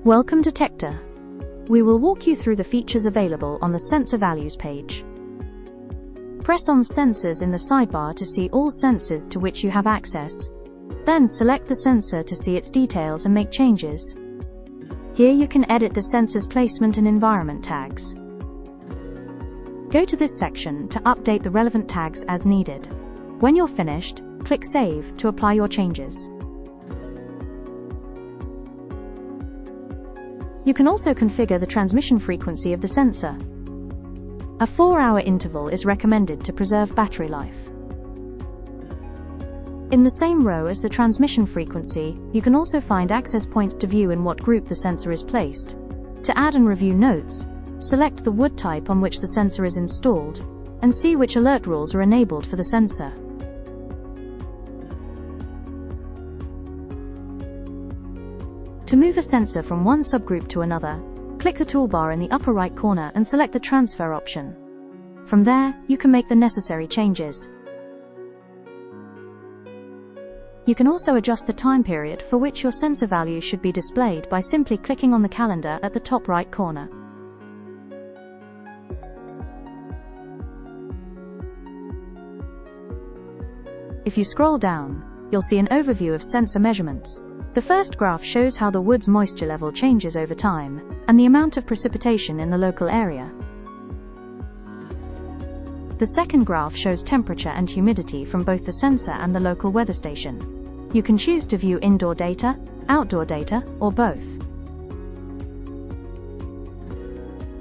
Welcome to Tector. We will walk you through the features available on the Sensor Values page. Press on Sensors in the sidebar to see all sensors to which you have access. Then select the sensor to see its details and make changes. Here you can edit the sensor's placement and environment tags. Go to this section to update the relevant tags as needed. When you're finished, click Save to apply your changes. You can also configure the transmission frequency of the sensor. A 4-hour interval is recommended to preserve battery life. In the same row as the transmission frequency, you can also find access points to view in what group the sensor is placed. To add and review notes, select the wood type on which the sensor is installed, and see which alert rules are enabled for the sensor. To move a sensor from one subgroup to another, click the toolbar in the upper right corner and select the transfer option. From there, you can make the necessary changes. You can also adjust the time period for which your sensor value should be displayed by simply clicking on the calendar at the top right corner. If you scroll down, you'll see an overview of sensor measurements. The first graph shows how the wood's moisture level changes over time, and the amount of precipitation in the local area. The second graph shows temperature and humidity from both the sensor and the local weather station. You can choose to view indoor data, outdoor data, or both.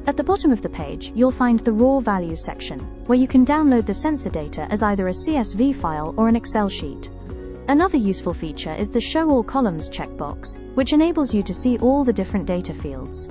At the bottom of the page, you'll find the Raw Values section, where you can download the sensor data as either a CSV file or an Excel sheet. Another useful feature is the Show All Columns checkbox, which enables you to see all the different data fields.